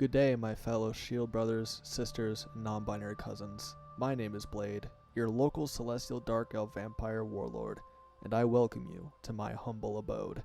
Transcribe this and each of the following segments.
Good day, my fellow Shield brothers, sisters, and non-binary cousins. My name is Blade, your local celestial dark elf vampire warlord, and I welcome you to my humble abode.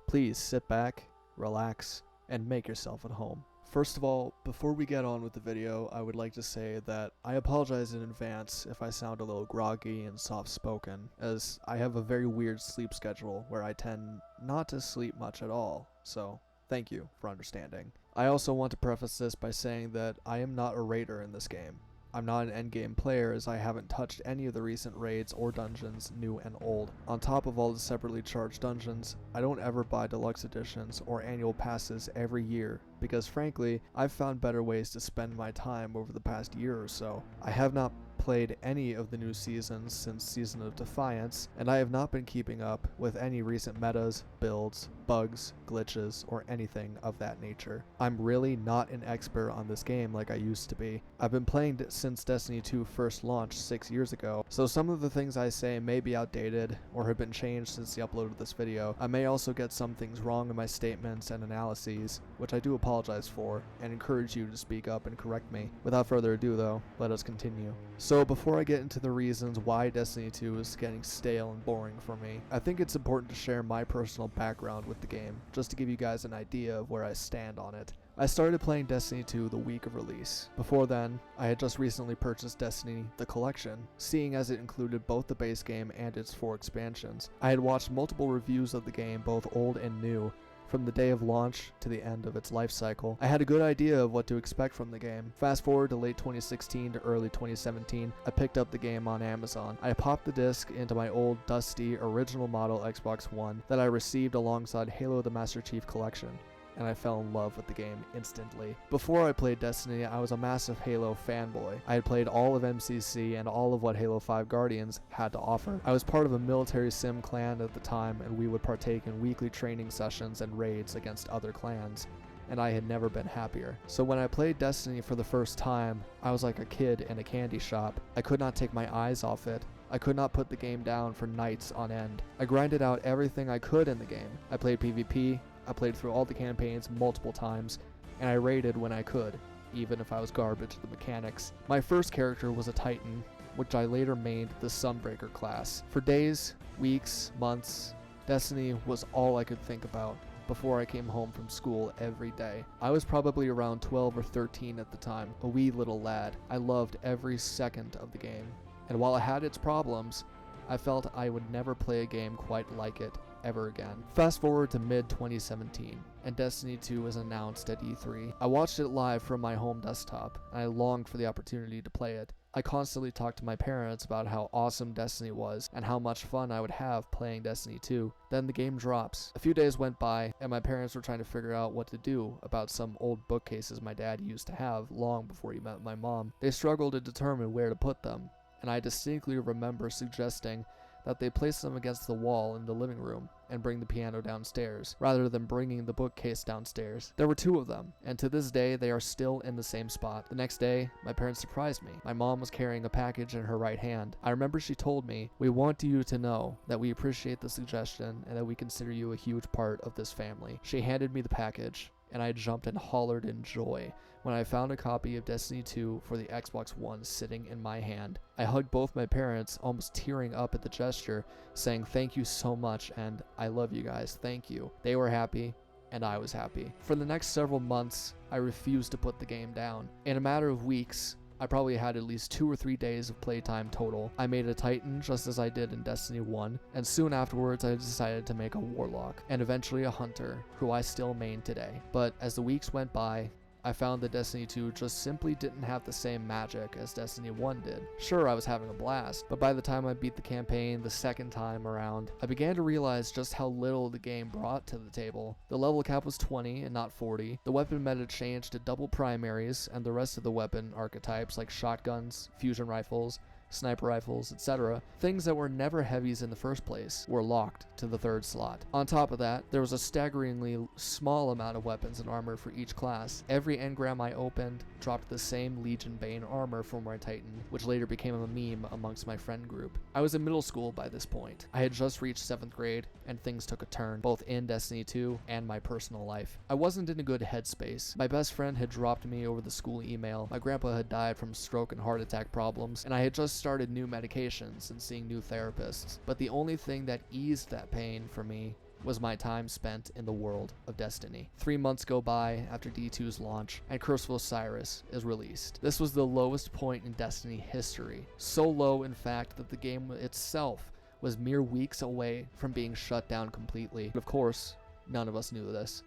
Please sit back, relax, and make yourself at home. First of all, before we get on with the video, I would like to say that I apologize in advance if I sound a little groggy and soft-spoken, as I have a very weird sleep schedule where I tend not to sleep much at all, so thank you for understanding. I also want to preface this by saying that I am not a raider in this game. I'm not an endgame player as I haven't touched any of the recent raids or dungeons, new and old. On top of all the separately charged dungeons, I don't ever buy deluxe editions or annual passes every year because frankly, I've found better ways to spend my time over the past year or so. I have not played any of the new seasons since Season of Defiance, and I have not been keeping up with any recent metas, builds, bugs, glitches, or anything of that nature. I'm really not an expert on this game like I used to be. I've been playing it since Destiny 2 first launched 6 years ago, so some of the things I say may be outdated or have been changed since the upload of this video. I may also get some things wrong in my statements and analyses, which I do apologize for, and encourage you to speak up and correct me. Without further ado though, let us continue. So before I get into the reasons why Destiny 2 is getting stale and boring for me, I think it's important to share my personal background with the game, just to give you guys an idea of where I stand on it. I started playing Destiny 2 the week of release. Before then, I had just recently purchased Destiny the Collection, seeing as it included both the base game and its 4 expansions. I had watched multiple reviews of the game, both old and new, from the day of launch to the end of its life cycle. I had a good idea of what to expect from the game. Fast forward to late 2016 to early 2017, I picked up the game on Amazon. I popped the disc into my old dusty original model Xbox One that I received alongside Halo the Master Chief Collection, and I fell in love with the game instantly. Before I played Destiny, I was a massive Halo fanboy. I had played all of MCC and all of what Halo 5 Guardians had to offer. I was part of a military sim clan at the time, and we would partake in weekly training sessions and raids against other clans, and I had never been happier. So when I played Destiny for the first time, I was like a kid in a candy shop. I could not take my eyes off it. I could not put the game down for nights on end. I grinded out everything I could in the game. I played PvP, I played through all the campaigns multiple times, and I raided when I could, even if I was garbage at the mechanics. My first character was a Titan, which I later named the Sunbreaker class. For days, weeks, months, Destiny was all I could think about before I came home from school every day. I was probably around 12 or 13 at the time, a wee little lad. I loved every second of the game, and while it had its problems, I felt I would never play a game quite like it ever again. Fast forward to mid-2017, and Destiny 2 was announced at E3. I watched it live from my home desktop, and I longed for the opportunity to play it. I constantly talked to my parents about how awesome Destiny was, and how much fun I would have playing Destiny 2. Then the game drops. A few days went by, and my parents were trying to figure out what to do about some old bookcases my dad used to have long before he met my mom. They struggled to determine where to put them, and I distinctly remember suggesting that they place them against the wall in the living room and bring the piano downstairs, rather than bringing the bookcase downstairs. There were 2 of them, and to this day they are still in the same spot. The next day, my parents surprised me. My mom was carrying a package in her right hand. I remember she told me, "We want you to know that we appreciate the suggestion and that we consider you a huge part of this family." She handed me the package, and I jumped and hollered in joy when I found a copy of Destiny 2 for the Xbox One sitting in my hand. I hugged both my parents, almost tearing up at the gesture, saying thank you so much and I love you guys, thank you. They were happy, and I was happy. For the next several months, I refused to put the game down. In a matter of weeks, I probably had at least 2 or 3 days of playtime total. I made a Titan just as I did in Destiny 1, and soon afterwards I decided to make a Warlock, and eventually a Hunter, who I still main today. But as the weeks went by, I found that Destiny 2 just simply didn't have the same magic as Destiny 1 did. Sure, I was having a blast, but by the time I beat the campaign the second time around, I began to realize just how little the game brought to the table. The level cap was 20 and not 40, the weapon meta changed to double primaries, and the rest of the weapon archetypes like shotguns, fusion rifles, sniper rifles, etc., things that were never heavies in the first place, were locked to the 3rd slot. On top of that, there was a staggeringly small amount of weapons and armor for each class. Every engram I opened dropped the same Legion Bane armor from my Titan, which later became a meme amongst my friend group. I was in middle school by this point. I had just reached 7th grade, and things took a turn, both in Destiny 2 and my personal life. I wasn't in a good headspace. My best friend had dropped me over the school email, my grandpa had died from stroke and heart attack problems, and I had just started new medications and seeing new therapists. But the only thing that eased that pain for me was my time spent in the world of Destiny. 3 months go by after D2's launch, and Curse of Osiris is released. This was the lowest point in Destiny history. So low, in fact, that the game itself was mere weeks away from being shut down completely. But of course, none of us knew this.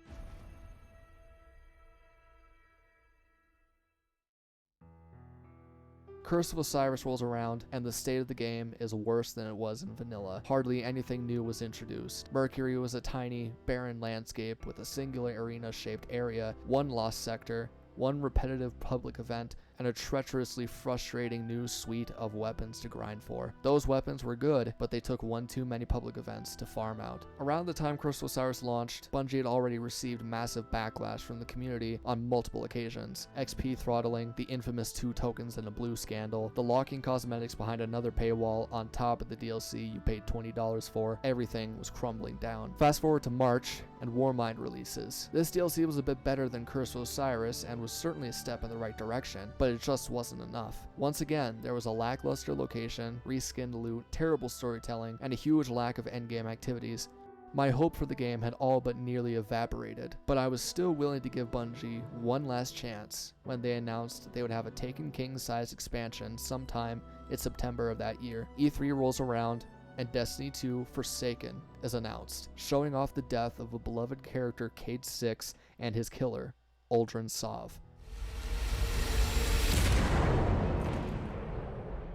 Curse of Osiris rolls around, and the state of the game is worse than it was in vanilla. Hardly anything new was introduced. Mercury was a tiny, barren landscape with a singular arena-shaped area, one lost sector, one repetitive public event, and a treacherously frustrating new suite of weapons to grind for. Those weapons were good, but they took one too many public events to farm out. Around the time Curse of Osiris launched, Bungie had already received massive backlash from the community on multiple occasions. XP throttling, the infamous 2 tokens and a blue scandal, the locking cosmetics behind another paywall on top of the DLC you paid $20 for, everything was crumbling down. Fast forward to March, and Warmind releases. This DLC was a bit better than Curse of Osiris and was certainly a step in the right direction, but it just wasn't enough. Once again, there was a lackluster location, reskinned loot, terrible storytelling, and a huge lack of endgame activities. My hope for the game had all but nearly evaporated, but I was still willing to give Bungie one last chance when they announced they would have a Taken King-sized expansion sometime in September of that year. E3 rolls around, and Destiny 2 Forsaken is announced, showing off the death of a beloved character Cade 6 and his killer, Uldren Sov.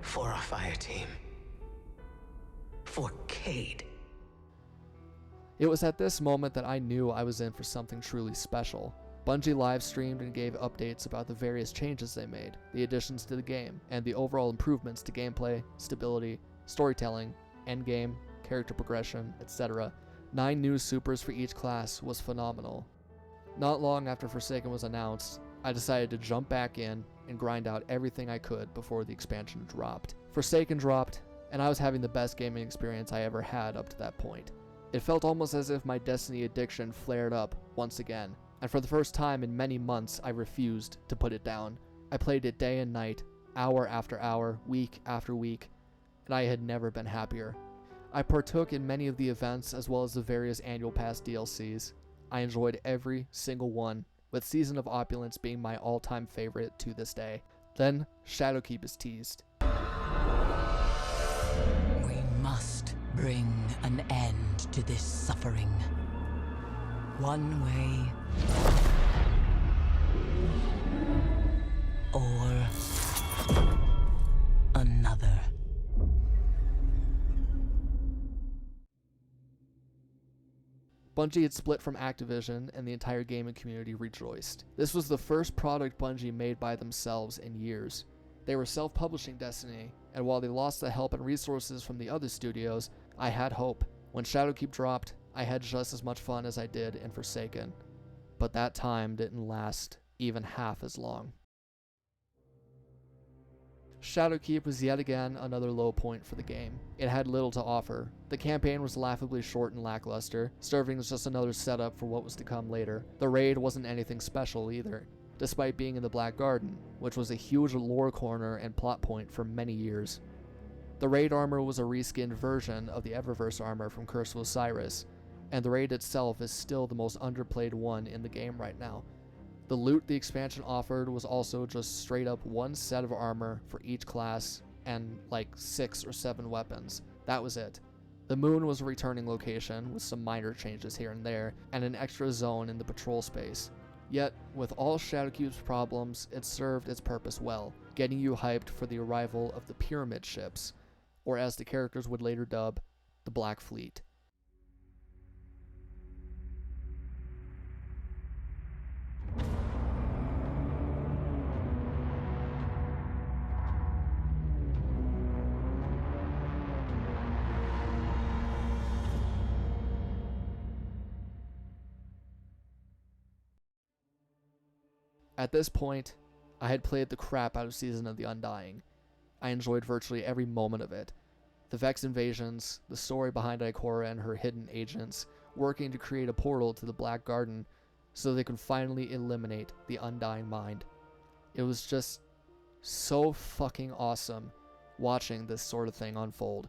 For a fire team. For Cade. It was at this moment that I knew I was in for something truly special. Bungie live streamed and gave updates about the various changes they made, the additions to the game, and the overall improvements to gameplay, stability, storytelling, endgame, character progression, etc. 9 new supers for each class was phenomenal. Not long after Forsaken was announced, I decided to jump back in and grind out everything I could before the expansion dropped. Forsaken dropped, and I was having the best gaming experience I ever had up to that point. It felt almost as if my Destiny addiction flared up once again, and for the first time in many months I refused to put it down. I played it day and night, hour after hour, week after week, and I had never been happier. I partook in many of the events as well as the various annual pass DLCs. I enjoyed every single one, with Season of Opulence being my all-time favorite to this day. Then, Shadowkeep is teased. We must bring an end to this suffering. One way or another. Bungie had split from Activision, and the entire gaming community rejoiced. This was the first product Bungie made by themselves in years. They were self-publishing Destiny, and while they lost the help and resources from the other studios, I had hope. When Shadowkeep dropped, I had just as much fun as I did in Forsaken. But that time didn't last even half as long. Shadowkeep was yet again another low point for the game. It had little to offer. The campaign was laughably short and lackluster, serving as just another setup for what was to come later. The raid wasn't anything special either, despite being in the Black Garden, which was a huge lore corner and plot point for many years. The raid armor was a reskinned version of the Eververse armor from Curse of Osiris, and the raid itself is still the most underplayed one in the game right now. The loot the expansion offered was also just straight up one set of armor for each class and like 6 or 7 weapons. That was it. The moon was a returning location with some minor changes here and there, and an extra zone in the patrol space. Yet, with all Shadowkeep's problems, it served its purpose well, getting you hyped for the arrival of the Pyramid ships, or as the characters would later dub, the Black Fleet. At this point, I had played the crap out of Season of the Undying. I enjoyed virtually every moment of it. The Vex invasions, the story behind Ikora and her hidden agents, working to create a portal to the Black Garden so they could finally eliminate the Undying Mind. It was just so fucking awesome watching this sort of thing unfold.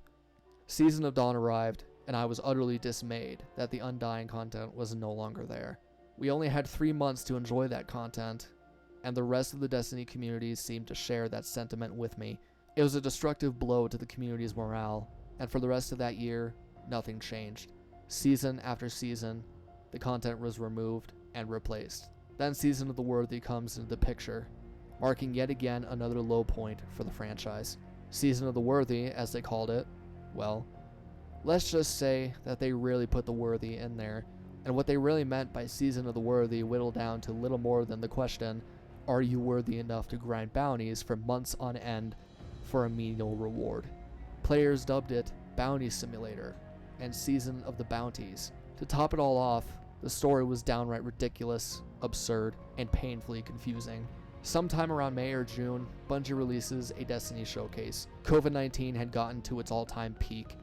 Season of Dawn arrived, and I was utterly dismayed that the Undying content was no longer there. We only had 3 months to enjoy that content, and the rest of the Destiny community seemed to share that sentiment with me. It was a destructive blow to the community's morale, and for the rest of that year, nothing changed. Season after season, the content was removed and replaced. Then Season of the Worthy comes into the picture, marking yet again another low point for the franchise. Season of the Worthy, as they called it, well, let's just say that they really put the worthy in there, and what they really meant by Season of the Worthy whittled down to little more than the question, are you worthy enough to grind bounties for months on end for a menial reward? Players dubbed it Bounty Simulator and Season of the Bounties. To top it all off, the story was downright ridiculous, absurd, and painfully confusing. Sometime around May or June, Bungie releases a Destiny showcase. COVID-19 had gotten to its all-time peak,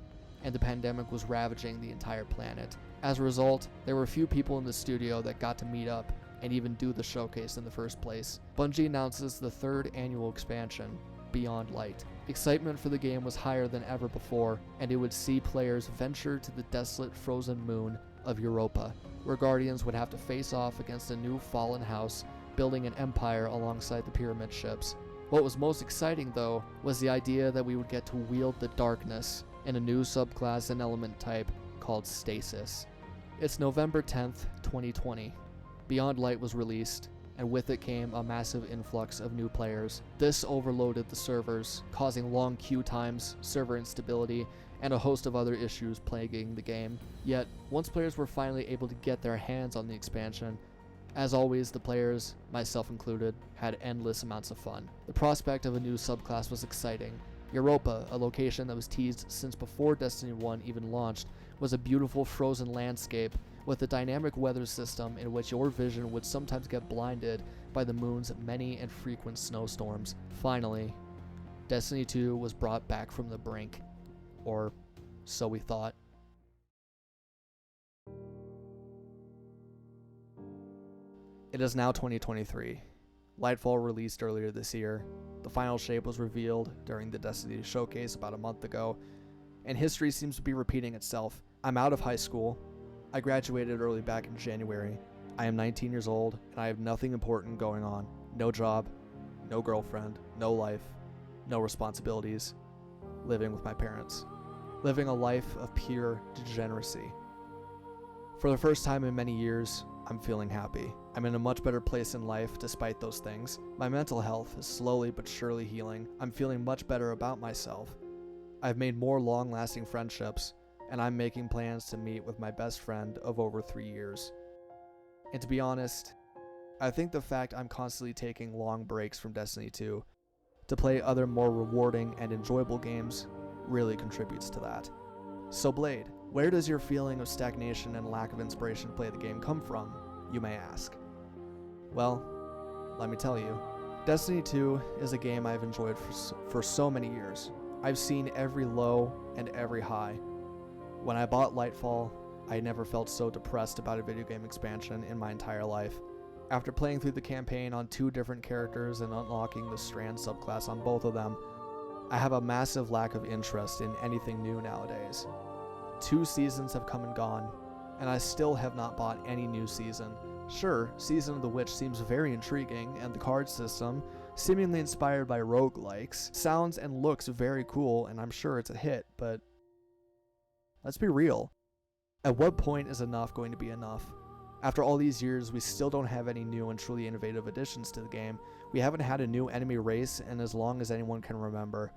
and the pandemic was ravaging the entire planet. As a result, there were few people in the studio that got to meet up and even do the showcase in the first place. Bungie announces the 3rd annual expansion, Beyond Light. Excitement for the game was higher than ever before, and it would see players venture to the desolate frozen moon of Europa, where Guardians would have to face off against a new fallen house building an empire alongside the pyramid ships. What was most exciting, though, was the idea that we would get to wield the darkness in a new subclass and element type called Stasis. It's November 10th, 2020. Beyond Light was released, and with it came a massive influx of new players. This overloaded the servers, causing long queue times, server instability, and a host of other issues plaguing the game. Yet, once players were finally able to get their hands on the expansion, as always, the players, myself included, had endless amounts of fun. The prospect of a new subclass was exciting. Europa, a location that was teased since before Destiny 1 even launched, was a beautiful frozen landscape with a dynamic weather system in which your vision would sometimes get blinded by the moon's many and frequent snowstorms. Finally, Destiny 2 was brought back from the brink. Or so we thought. It is now 2023. Lightfall released earlier this year. The final shape was revealed during the Destiny showcase about a month ago, and history seems to be repeating itself. I'm out of high school. I graduated early back in January. I am 19 years old, and I have nothing important going on. No job, no girlfriend, no life, no responsibilities. Living with my parents. Living a life of pure degeneracy. For the first time in many years, I'm feeling happy. I'm in a much better place in life despite those things. My mental health is slowly but surely healing. I'm feeling much better about myself. I've made more long-lasting friendships, and I'm making plans to meet with my best friend of over 3 years. And to be honest, I think the fact I'm constantly taking long breaks from Destiny 2 to play other more rewarding and enjoyable games really contributes to that. So Blade, where does your feeling of stagnation and lack of inspiration to play the game come from, you may ask? Well, let me tell you. Destiny 2 is a game I've enjoyed for so many years. I've seen every low and every high. When I bought Lightfall, I never felt so depressed about a video game expansion in my entire life. After playing through the campaign on 2 different characters and unlocking the Strand subclass on both of them, I have a massive lack of interest in anything new nowadays. 2 seasons have come and gone, and I still have not bought any new season. Sure, Season of the Witch seems very intriguing, and the card system, seemingly inspired by roguelikes, sounds and looks very cool, and I'm sure it's a hit, but let's be real. At what point is enough going to be enough? After all these years, we still don't have any new and truly innovative additions to the game. We haven't had a new enemy race in as long as anyone can remember.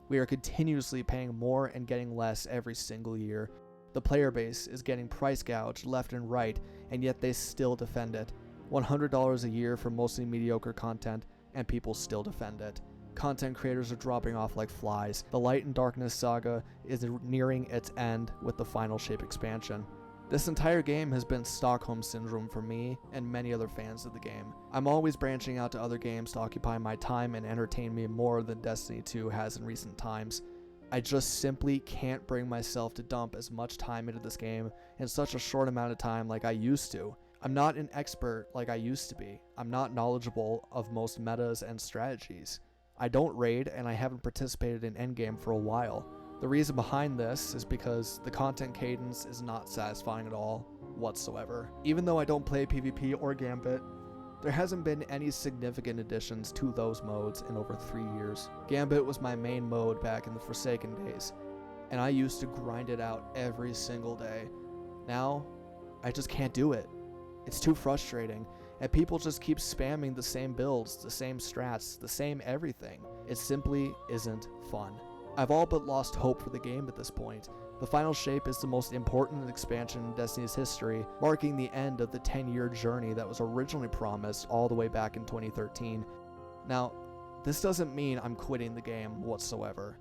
We are continuously paying more and getting less every single year. The player base is getting price gouged left and right, and yet they still defend it. $100 a year for mostly mediocre content, and people still defend it. Content creators are dropping off like flies. The Light and Darkness saga is nearing its end with the Final Shape expansion. This entire game has been Stockholm Syndrome for me and many other fans of the game. I'm always branching out to other games to occupy my time and entertain me more than Destiny 2 has in recent times. I just simply can't bring myself to dump as much time into this game in such a short amount of time like I used to. I'm not an expert like I used to be. I'm not knowledgeable of most metas and strategies. I don't raid, and I haven't participated in endgame for a while. The reason behind this is because the content cadence is not satisfying at all whatsoever. Even though I don't play PvP or Gambit, there hasn't been any significant additions to those modes in over 3 years. Gambit was my main mode back in the Forsaken days, and I used to grind it out every single day. Now, I just can't do it. It's too frustrating, and people just keep spamming the same builds, the same strats, the same everything. It simply isn't fun. I've all but lost hope for the game at this point. The final shape is the most important expansion in Destiny's history, marking the end of the 10-year journey that was originally promised all the way back in 2013. Now, this doesn't mean I'm quitting the game whatsoever.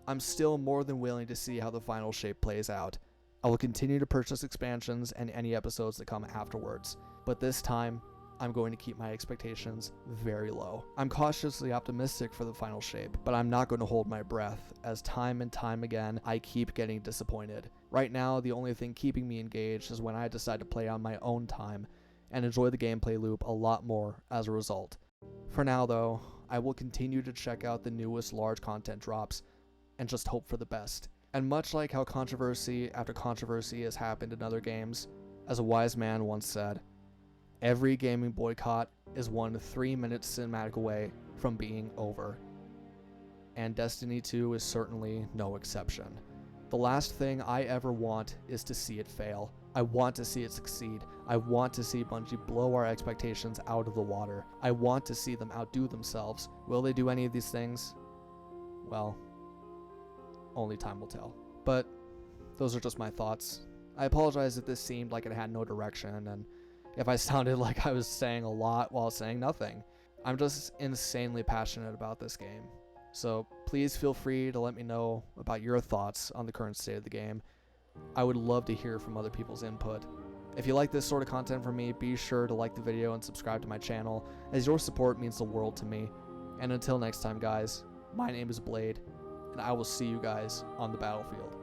I'm still more than willing to see how the final shape plays out. I will continue to purchase expansions and any episodes that come afterwards, but this time, I'm going to keep my expectations very low. I'm cautiously optimistic for the final shape, but I'm not going to hold my breath, as time and time again, I keep getting disappointed. Right now, the only thing keeping me engaged is when I decide to play on my own time, and enjoy the gameplay loop a lot more as a result. For now though, I will continue to check out the newest large content drops, and just hope for the best. And much like how controversy after controversy has happened in other games, as a wise man once said, every gaming boycott is one 3-minute cinematic away from being over. And Destiny 2 is certainly no exception. The last thing I ever want is to see it fail. I want to see it succeed. I want to see Bungie blow our expectations out of the water. I want to see them outdo themselves. Will they do any of these things? Well, only time will tell. But those are just my thoughts. I apologize if this seemed like it had no direction, and if I sounded like I was saying a lot while saying nothing. I'm just insanely passionate about this game. So please feel free to let me know about your thoughts on the current state of the game. I would love to hear from other people's input. If you like this sort of content from me, be sure to like the video and subscribe to my channel, as your support means the world to me. And until next time guys, my name is Blade, and I will see you guys on the battlefield.